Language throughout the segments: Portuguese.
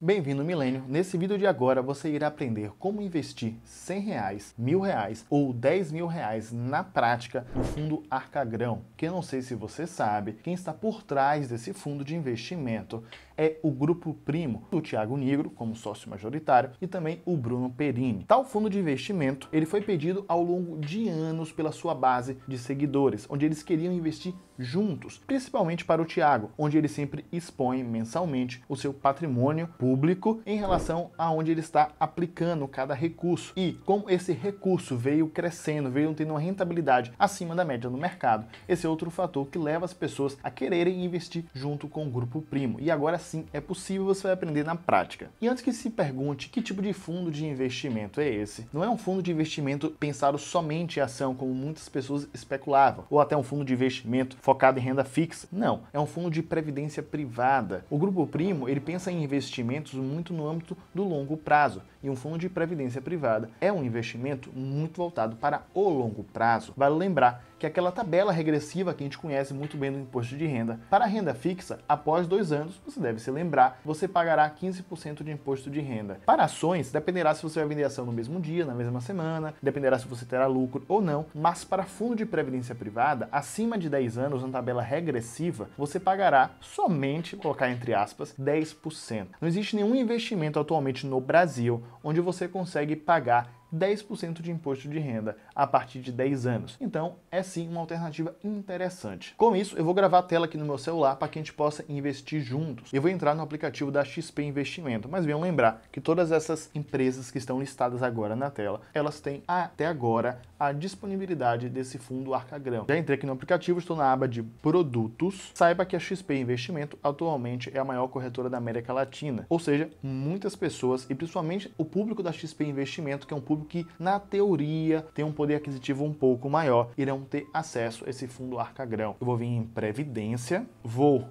Bem-vindo Milênio. Nesse vídeo de agora você irá aprender como investir R$100, R$1.000 ou R$10.000 na prática no fundo Arcagrão, que eu não sei se você sabe, quem está por trás desse fundo de investimento é o Grupo Primo, do Thiago Nigro como sócio majoritário e também o Bruno Perini. Tal fundo de investimento ele foi pedido ao longo de anos pela sua base de seguidores, onde eles queriam investir juntos, principalmente para o Thiago, onde ele sempre expõe mensalmente o seu patrimônio público em relação a onde ele está aplicando cada recurso. E como esse recurso veio crescendo, veio tendo uma rentabilidade acima da média do mercado, esse é outro fator que leva as pessoas a quererem investir junto com o Grupo Primo. E agora sim é possível, você vai aprender na prática. E antes que se pergunte que tipo de fundo de investimento é esse, não é um fundo de investimento pensado somente em ação, como muitas pessoas especulavam, ou até um fundo de investimento focado em renda fixa. Não, é um fundo de previdência privada. O Grupo Primo, ele pensa em investimentos muito no âmbito do longo prazo, e um fundo de previdência privada é um investimento muito voltado para o longo prazo. Vale lembrar que aquela tabela regressiva que a gente conhece muito bem do imposto de renda, para a renda fixa, após 2 anos, você deve se lembrar, você pagará 15% de imposto de renda. Para ações, dependerá se você vai vender ação no mesmo dia, na mesma semana, dependerá se você terá lucro ou não, mas para fundo de previdência privada, acima de 10 anos, na tabela regressiva, você pagará somente, vou colocar entre aspas, 10%. Não existe nenhum investimento atualmente no Brasil onde você consegue pagar 10% de imposto de renda a partir de 10 anos. Então, é sim uma alternativa interessante. Com isso, eu vou gravar a tela aqui no meu celular para que a gente possa investir juntos. Eu vou entrar no aplicativo da XP Investimento, mas venham lembrar que todas essas empresas que estão listadas agora na tela, elas têm até agora a disponibilidade desse fundo Arcagrão. Já entrei aqui no aplicativo, estou na aba de produtos. Saiba que a XP Investimento atualmente é a maior corretora da América Latina, ou seja, muitas pessoas, e principalmente o público da XP Investimento, que é um público que, na teoria, tem um poder aquisitivo um pouco maior, irão ter acesso a esse fundo Arcagrão. Eu vou vir em Previdência,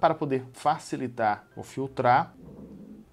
para poder facilitar, vou filtrar,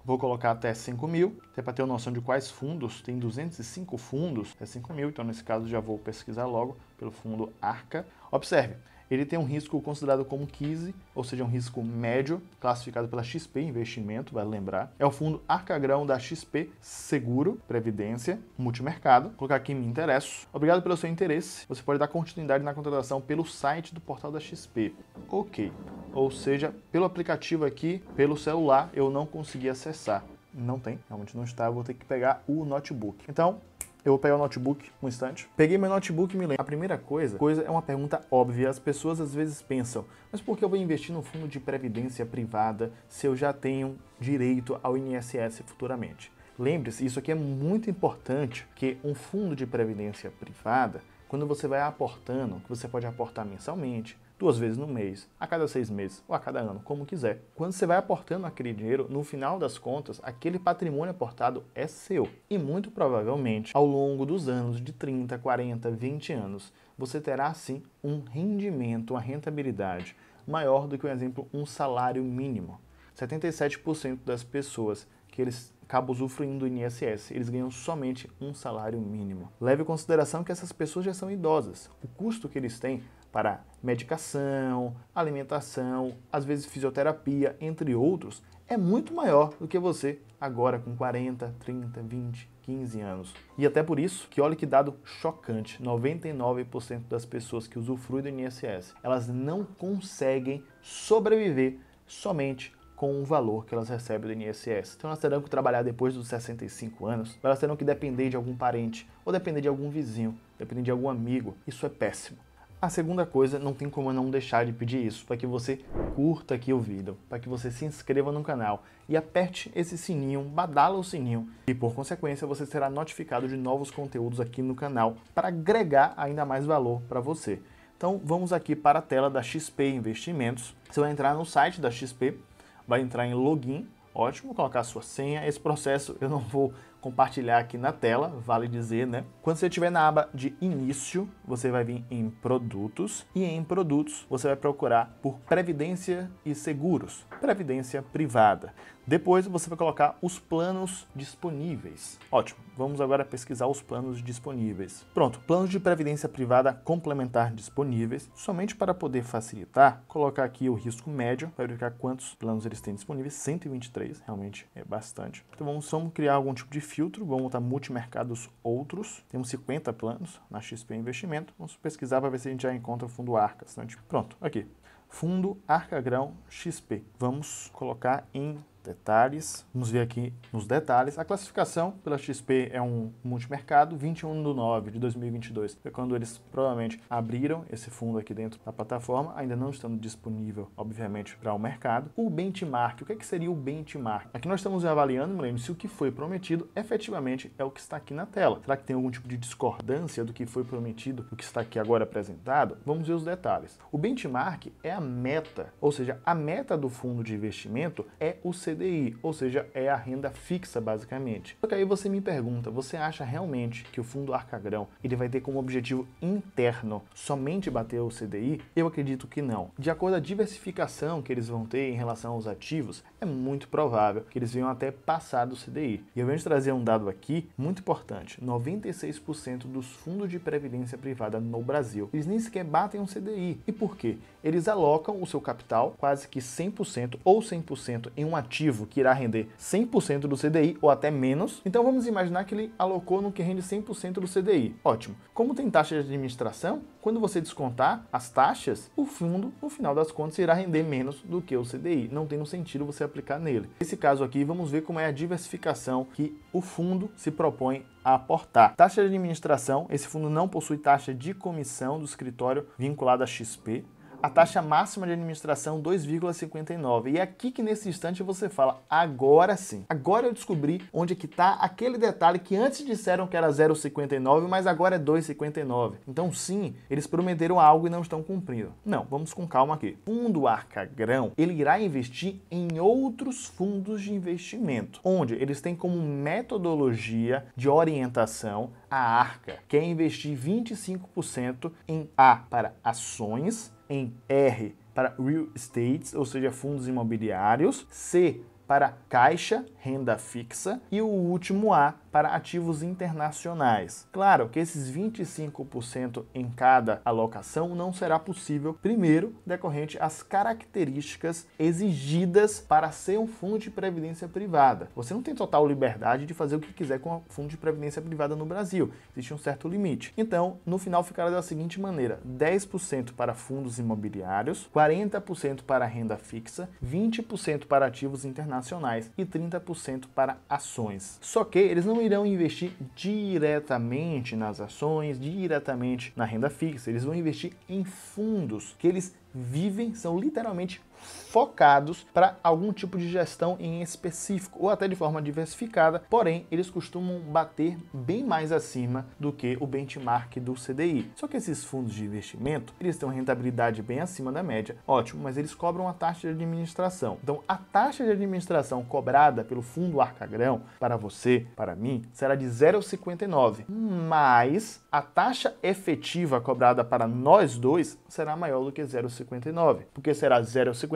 vou colocar até 5.000, até para ter uma noção de quais fundos, tem 205 fundos, é 5.000, então nesse caso já vou pesquisar logo pelo fundo Arca. Observe, ele tem um risco considerado como KISE, ou seja, um risco médio, classificado pela XP Investimento, vale lembrar. É o fundo Arcagrão da XP Seguro, Previdência, Multimercado. Vou colocar aqui me interesso. Obrigado pelo seu interesse. Você pode dar continuidade na contratação pelo site do portal da XP. Ok. Ou seja, pelo aplicativo aqui, pelo celular, eu não consegui acessar. Não tem, realmente não está, eu vou ter que pegar o notebook. Então, eu vou pegar o notebook, um instante. Peguei meu notebook e me lembro. A primeira coisa é uma pergunta óbvia. As pessoas às vezes pensam, mas por que eu vou investir num fundo de previdência privada se eu já tenho direito ao INSS futuramente? Lembre-se, isso aqui é muito importante, que um fundo de previdência privada, quando você vai aportando, que você pode aportar mensalmente, 2 vezes no mês, a cada 6 meses ou a cada ano, como quiser. Quando você vai aportando aquele dinheiro, no final das contas, aquele patrimônio aportado é seu. E muito provavelmente, ao longo dos anos, de 30, 40, 20 anos, você terá sim um rendimento, uma rentabilidade maior do que, por exemplo, um salário mínimo. 77% das pessoas que eles acabam usufruindo do INSS, eles ganham somente um salário mínimo. Leve em consideração que essas pessoas já são idosas. O custo que eles têm para medicação, alimentação, às vezes fisioterapia, entre outros, é muito maior do que você agora com 40, 30, 20, 15 anos. E até por isso, que olha que dado chocante, 99% das pessoas que usufruem do INSS, elas não conseguem sobreviver somente com o valor que elas recebem do INSS. Então elas terão que trabalhar depois dos 65 anos, elas terão que depender de algum parente, ou depender de algum vizinho, depender de algum amigo. Isso é péssimo. A segunda coisa, não tem como eu não deixar de pedir isso, para que você curta aqui o vídeo, para que você se inscreva no canal e aperte esse sininho, badala o sininho, e por consequência você será notificado de novos conteúdos aqui no canal, para agregar ainda mais valor para você. Então vamos aqui para a tela da XP Investimentos. Você vai entrar no site da XP, vai entrar em login, ótimo, colocar a sua senha. Esse processo eu não vou compartilhar aqui na tela, vale dizer, né? Quando você estiver na aba de início, você vai vir em produtos e em produtos você vai procurar por previdência e seguros, previdência privada. Depois você vai colocar os planos disponíveis. Ótimo, vamos agora pesquisar os planos disponíveis. Pronto, planos de previdência privada complementar disponíveis. Somente para poder facilitar, colocar aqui o risco médio, para verificar quantos planos eles têm disponíveis. 123, realmente é bastante. Então vamos criar algum tipo de filtro, vamos botar multimercados outros. Temos 50 planos na XP Investimento. Vamos pesquisar para ver se a gente já encontra o fundo Arcas. Né? Pronto, aqui. Fundo Arcagrão XP. Vamos colocar em detalhes. Vamos ver aqui nos detalhes. A classificação pela XP é um multimercado, 21/9/2022. Foi quando eles provavelmente abriram esse fundo aqui dentro da plataforma, ainda não estando disponível, obviamente, para o mercado. O benchmark, o que seria o benchmark? Aqui nós estamos avaliando, me lembro, se o que foi prometido efetivamente é o que está aqui na tela. Será que tem algum tipo de discordância do que foi prometido, do que está aqui agora apresentado? Vamos ver os detalhes. O benchmark é a meta, ou seja, a meta do fundo de investimento é o CDI, ou seja, é a renda fixa basicamente. Só que aí você me pergunta, você acha realmente que o fundo Arcagrão ele vai ter como objetivo interno somente bater o CDI? Eu acredito que não. De acordo com a diversificação que eles vão ter em relação aos ativos, é muito provável que eles venham até passar do CDI. E eu venho trazer um dado aqui muito importante, 96% dos fundos de previdência privada no Brasil, eles nem sequer batem um CDI. E por quê? Eles alocam o seu capital, quase que 100% ou 100% em um ativo que irá render 100% do CDI ou até menos. Então vamos imaginar que ele alocou no que rende 100% do CDI. Ótimo. Como tem taxa de administração, quando você descontar as taxas, o fundo, no final das contas, irá render menos do que o CDI. Não tem no sentido você aplicar nele. Nesse caso aqui, vamos ver como é a diversificação que o fundo se propõe a aportar. Taxa de administração, esse fundo não possui taxa de comissão do escritório vinculado à XP. A taxa máxima de administração 2,59. E é aqui que nesse instante você fala, agora sim. Agora eu descobri onde que está aquele detalhe que antes disseram que era 0,59, mas agora é 2,59. Então sim, eles prometeram algo e não estão cumprindo. Não, vamos com calma aqui. Fundo Arcagrão, ele irá investir em outros fundos de investimento, onde eles têm como metodologia de orientação a Arca, que é investir 25% em A para ações, em R para real estate, ou seja, fundos imobiliários, C para caixa, renda fixa e o último A para ativos internacionais. Claro que esses 25% em cada alocação não será possível, primeiro, decorrente às características exigidas para ser um fundo de previdência privada. Você não tem total liberdade de fazer o que quiser com o fundo de previdência privada no Brasil. Existe um certo limite. Então, no final ficará da seguinte maneira: 10% para fundos imobiliários, 40% para renda fixa, 20% para ativos internacionais e 30% para ações. Só que eles não irão investir diretamente nas ações, diretamente na renda fixa. Eles vão investir em fundos que eles vivem, são literalmente focados para algum tipo de gestão em específico ou até de forma diversificada, porém eles costumam bater bem mais acima do que o benchmark do CDI. Só que esses fundos de investimento, eles têm uma rentabilidade bem acima da média, ótimo, mas eles cobram a taxa de administração. Então a taxa de administração cobrada pelo fundo Arcagrão para você, para mim, será de 0,59, mas a taxa efetiva cobrada para nós dois será maior do que 0,59, porque será 0,59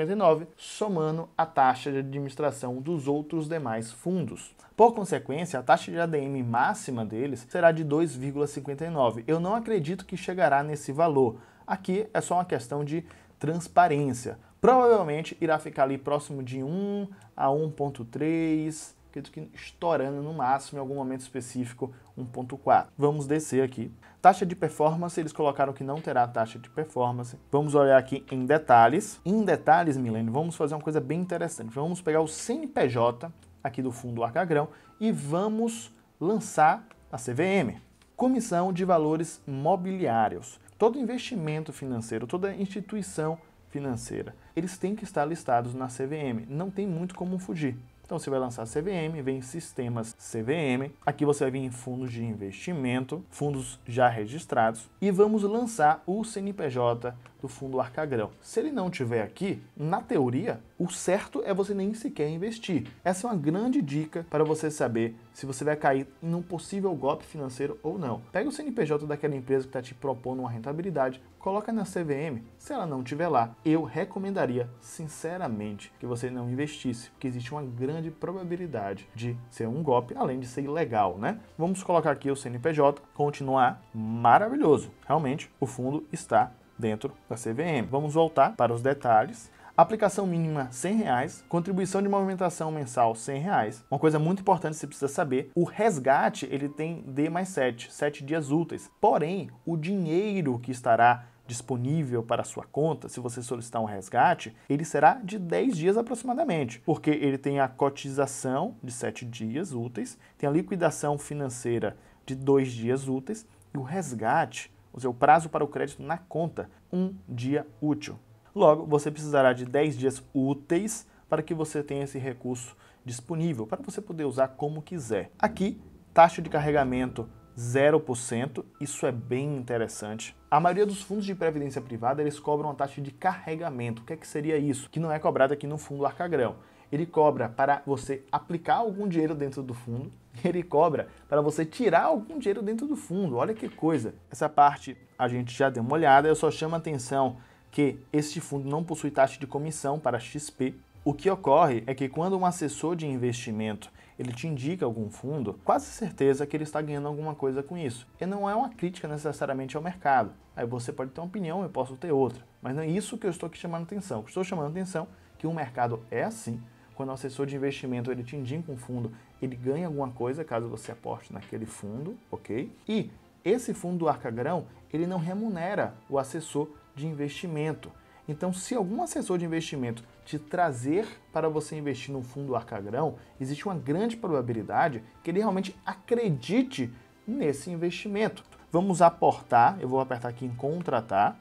somando a taxa de administração dos outros demais fundos. Por consequência, a taxa de ADM máxima deles será de 2,59. Eu não acredito que chegará nesse valor. Aqui é só uma questão de transparência. Provavelmente irá ficar ali próximo de 1 a 1,3, acredito que estourando no máximo em algum momento específico 1,4. Vamos descer aqui. Taxa de performance, eles colocaram que não terá taxa de performance. Vamos olhar aqui em detalhes. Em detalhes, Milênio, vamos fazer uma coisa bem interessante. Vamos pegar o CNPJ aqui do fundo Arcagrão e vamos lançar a CVM. Comissão de Valores Mobiliários. Todo investimento financeiro, toda instituição financeira, eles têm que estar listados na CVM. Não tem muito como fugir. Então você vai lançar a CVM, vem em sistemas CVM, aqui você vai vir em fundos de investimento, fundos já registrados, e vamos lançar o CNPJ do do fundo Arcagrão. Se ele não tiver aqui, na teoria, o certo é você nem sequer investir. Essa é uma grande dica para você saber se você vai cair em um possível golpe financeiro ou não. Pega o CNPJ daquela empresa que está te propondo uma rentabilidade, coloca na CVM. Se ela não estiver lá, eu recomendaria sinceramente que você não investisse, porque existe uma grande probabilidade de ser um golpe, além de ser ilegal, né? Vamos colocar aqui o CNPJ, continuar, maravilhoso. Realmente, o fundo está dentro da CVM. Vamos voltar para os detalhes. Aplicação mínima R$100, contribuição de movimentação mensal R$100. Uma coisa muito importante que você precisa saber, o resgate ele tem D mais 7 dias úteis. Porém, o dinheiro que estará disponível para a sua conta, se você solicitar um resgate, ele será de 10 dias aproximadamente, porque ele tem a cotização de 7 dias úteis, tem a liquidação financeira de 2 dias úteis e o resgate, o seu prazo para o crédito na conta, 1 dia útil. Logo, você precisará de 10 dias úteis para que você tenha esse recurso disponível, para você poder usar como quiser. Aqui, taxa de carregamento 0%, isso é bem interessante. A maioria dos fundos de previdência privada, eles cobram uma taxa de carregamento. O que é que seria isso? Que não é cobrado aqui no fundo Arcagrão. Ele cobra para você aplicar algum dinheiro dentro do fundo, ele cobra para você tirar algum dinheiro dentro do fundo. Olha que coisa. Essa parte a gente já deu uma olhada, eu só chamo a atenção que este fundo não possui taxa de comissão para XP. O que ocorre é que quando um assessor de investimento ele te indica algum fundo, quase certeza que ele está ganhando alguma coisa com isso. E não é uma crítica necessariamente ao mercado. Aí você pode ter uma opinião, eu posso ter outra. Mas não é isso que eu estou aqui chamando atenção. Estou chamando atenção que o mercado é assim. Quando o assessor de investimento ele te indica um fundo, ele ganha alguma coisa caso você aporte naquele fundo, ok? E esse fundo do Arcagrão, ele não remunera o assessor de investimento. Então, se algum assessor de investimento te trazer para você investir no fundo Arcagrão, existe uma grande probabilidade que ele realmente acredite nesse investimento. Vamos aportar, eu vou apertar aqui em contratar.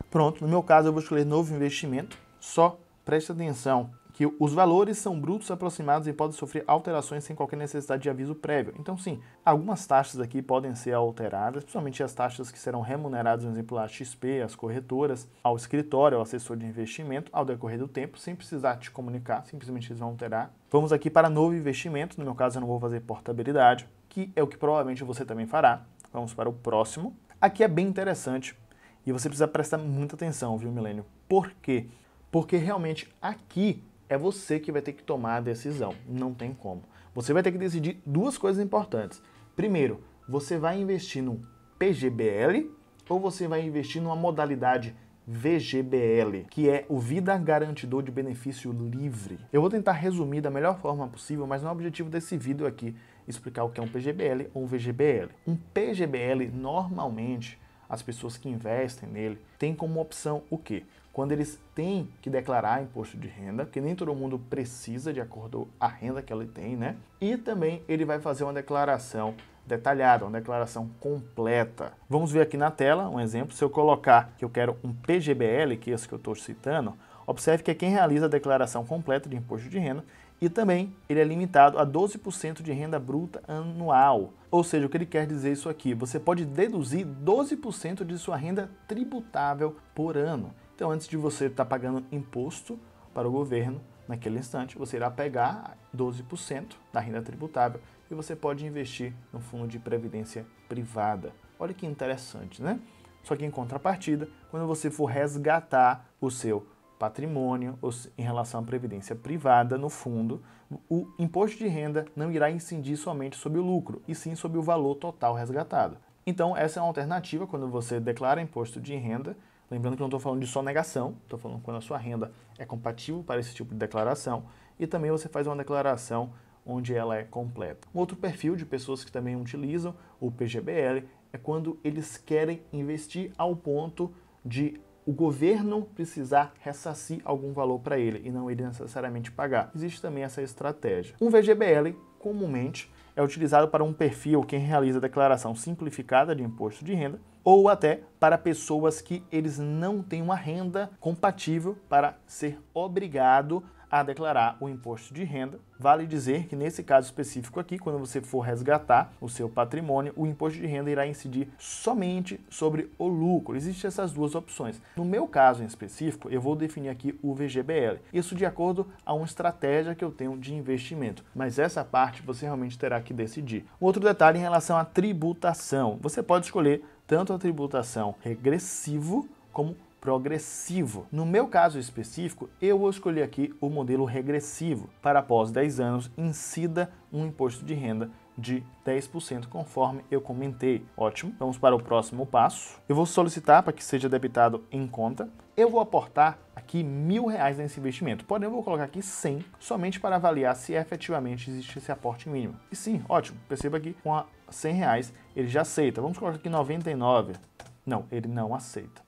Pronto, no meu caso eu vou escolher novo investimento. Só preste atenção que os valores são brutos aproximados e podem sofrer alterações sem qualquer necessidade de aviso prévio. Então sim, algumas taxas aqui podem ser alteradas, principalmente as taxas que serão remuneradas, por exemplo, a XP, as corretoras, ao escritório, ao assessor de investimento, ao decorrer do tempo, sem precisar te comunicar, simplesmente eles vão alterar. Vamos aqui para novo investimento, no meu caso eu não vou fazer portabilidade, que é o que provavelmente você também fará. Vamos para o próximo. Aqui é bem interessante e você precisa prestar muita atenção, viu, Milênio? Por quê? Porque realmente aqui é você que vai ter que tomar a decisão, não tem como. Você vai ter que decidir duas coisas importantes. Primeiro, você vai investir no PGBL ou você vai investir numa modalidade VGBL, que é o Vida Garantidor de Benefício Livre. Eu vou tentar resumir da melhor forma possível, mas não é o objetivo desse vídeo aqui explicar o que é um PGBL ou um VGBL. Um PGBL, normalmente, as pessoas que investem nele têm como opção o quê? Quando eles têm que declarar imposto de renda, porque nem todo mundo precisa de acordo com a renda que ele tem, né? E também ele vai fazer uma declaração detalhada, uma declaração completa. Vamos ver aqui na tela um exemplo. Se eu colocar que eu quero um PGBL, que é esse que eu estou citando, observe que é quem realiza a declaração completa de imposto de renda e também ele é limitado a 12% de renda bruta anual. Ou seja, o que ele quer dizer isso aqui? Você pode deduzir 12% de sua renda tributável por ano. Então, antes de você estar pagando imposto para o governo, naquele instante, você irá pegar 12% da renda tributável e você pode investir no fundo de previdência privada. Olha que interessante, né? Só que em contrapartida, quando você for resgatar o seu patrimônio em relação à previdência privada no fundo, o imposto de renda não irá incidir somente sobre o lucro, e sim sobre o valor total resgatado. Então, essa é uma alternativa quando você declara imposto de renda. Lembrando que eu não estou falando de sonegação, estou falando quando a sua renda é compatível para esse tipo de declaração e também você faz uma declaração onde ela é completa. Um outro perfil de pessoas que também utilizam o PGBL é quando eles querem investir ao ponto de o governo precisar ressarcir algum valor para ele e não ele necessariamente pagar. Existe também essa estratégia. Um VGBL, comumente, é utilizado para um perfil quem realiza a declaração simplificada de imposto de renda ou até para pessoas que eles não têm uma renda compatível para ser obrigado a declarar o imposto de renda. Vale dizer que nesse caso específico aqui, quando você for resgatar o seu patrimônio, o imposto de renda irá incidir somente sobre o lucro. Existem essas duas opções. No meu caso em específico, eu vou definir aqui o VGBL. Isso de acordo a uma estratégia que eu tenho de investimento. Mas essa parte você realmente terá que decidir. Outro detalhe em relação à tributação. Você pode escolher tanto a tributação regressivo como progressivo. No meu caso específico, eu vou escolher aqui o modelo regressivo. Para após 10 anos, incida um imposto de renda de 10%, conforme eu comentei. Ótimo. Vamos para o próximo passo. Eu vou solicitar para que seja debitado em conta. Eu vou aportar aqui R$1.000 nesse investimento. Porém, eu vou colocar aqui 100, somente para avaliar se efetivamente existe esse aporte mínimo. E sim, ótimo. Perceba que com R$100 ele já aceita. Vamos colocar aqui 99. Não, ele não aceita.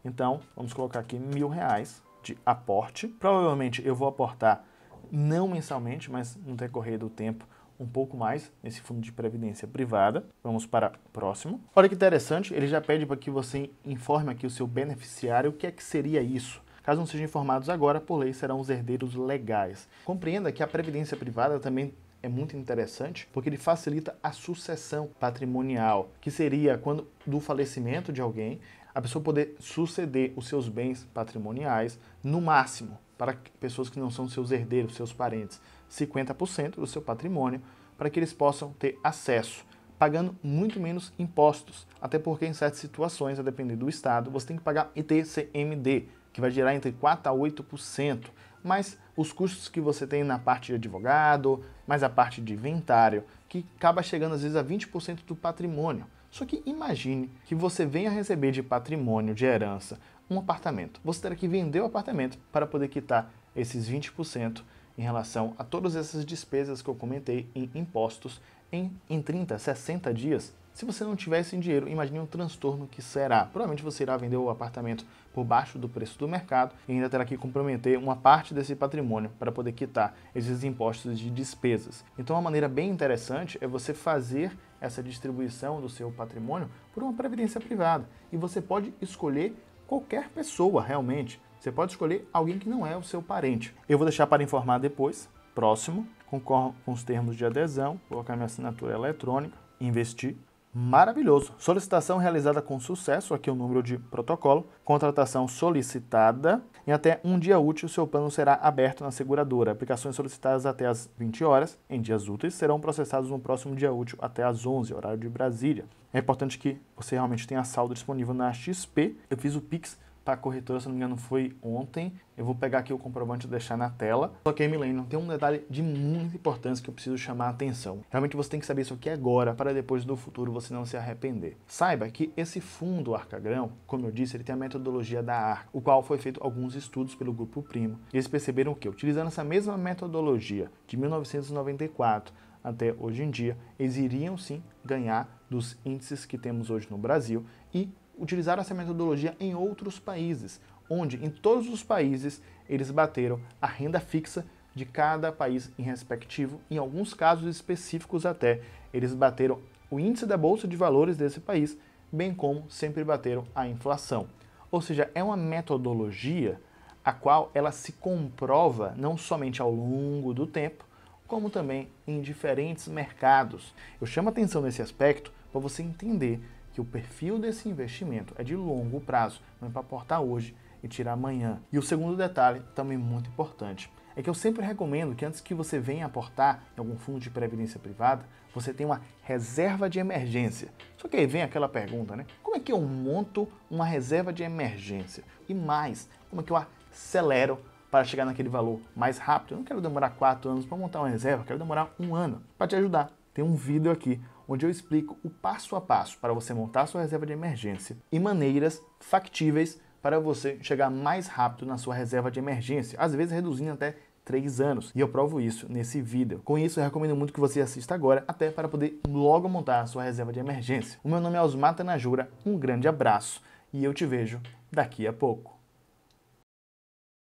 Então, vamos colocar aqui R$1.000 de aporte. Provavelmente eu vou aportar não mensalmente, mas no decorrer do tempo um pouco mais nesse fundo de previdência privada. Vamos para o próximo. Olha que interessante, ele já pede para que você informe aqui o seu beneficiário o que é que seria isso. Caso não sejam informados agora, por lei serão os herdeiros legais. Compreenda que a previdência privada também é muito interessante porque ele facilita a sucessão patrimonial, que seria quando do falecimento de alguém, a pessoa poder suceder os seus bens patrimoniais no máximo, para pessoas que não são seus herdeiros, seus parentes, 50% do seu patrimônio, para que eles possam ter acesso, pagando muito menos impostos, até porque em certas situações, a depender do estado, você tem que pagar ITCMD, que vai gerar entre 4% a 8%, mas os custos que você tem na parte de advogado, mais a parte de inventário, que acaba chegando às vezes a 20% do patrimônio. Só que imagine que você venha receber de patrimônio, de herança, um apartamento. Você terá que vender o apartamento para poder quitar esses 20% em relação a todas essas despesas que eu comentei em impostos em 30, 60 dias. Se você não tiver esse dinheiro, imagine o transtorno que será. Provavelmente você irá vender o apartamento por baixo do preço do mercado e ainda terá que comprometer uma parte desse patrimônio para poder quitar esses impostos de despesas. Então, uma maneira bem interessante é você fazer essa distribuição do seu patrimônio por uma previdência privada. E você pode escolher qualquer pessoa, realmente. Você pode escolher alguém que não é o seu parente. Eu vou deixar para informar depois. Próximo, concordo com os termos de adesão, colocar minha assinatura eletrônica, investir. Maravilhoso. Solicitação realizada com sucesso, aqui é o número de protocolo. Contratação solicitada. Em até um dia útil, seu plano será aberto na seguradora. Aplicações solicitadas até às 20 horas, em dias úteis, serão processadas no próximo dia útil até às 11, horário de Brasília. É importante que você realmente tenha saldo disponível na XP. Eu fiz o Pix para a corretora, se não me engano, foi ontem. Eu vou pegar aqui o comprovante e deixar na tela. Só que, Milênio, tem um detalhe de muita importância que eu preciso chamar a atenção. Realmente você tem que saber isso aqui agora, para depois no futuro você não se arrepender. Saiba que esse fundo Arcagrão, como eu disse, ele tem a metodologia da Arca, o qual foi feito alguns estudos pelo Grupo Primo. E eles perceberam que, utilizando essa mesma metodologia de 1994 até hoje em dia, eles iriam sim ganhar dos índices que temos hoje no Brasil e utilizaram essa metodologia em outros países, onde em todos os países eles bateram a renda fixa de cada país em respectivo, em alguns casos específicos até, eles bateram o índice da Bolsa de Valores desse país, bem como sempre bateram a inflação. Ou seja, é uma metodologia a qual ela se comprova não somente ao longo do tempo, como também em diferentes mercados. Eu chamo a atenção nesse aspecto para você entender que o perfil desse investimento é de longo prazo, não é para aportar hoje e tirar amanhã. E o segundo detalhe, também muito importante, é que eu sempre recomendo que antes que você venha aportar em algum fundo de previdência privada, você tenha uma reserva de emergência. Só que aí vem aquela pergunta, né? Como é que eu monto uma reserva de emergência? E mais, como é que eu acelero para chegar naquele valor mais rápido? Eu não quero demorar 4 anos para montar uma reserva, eu quero demorar 1 ano. Para te ajudar, tem um vídeo aqui onde eu explico o passo a passo para você montar sua reserva de emergência e maneiras factíveis para você chegar mais rápido na sua reserva de emergência, às vezes reduzindo até 3 anos. E eu provo isso nesse vídeo. Com isso, eu recomendo muito que você assista agora, até para poder logo montar a sua reserva de emergência. O meu nome é Osmar Tanajura, um grande abraço e eu te vejo daqui a pouco.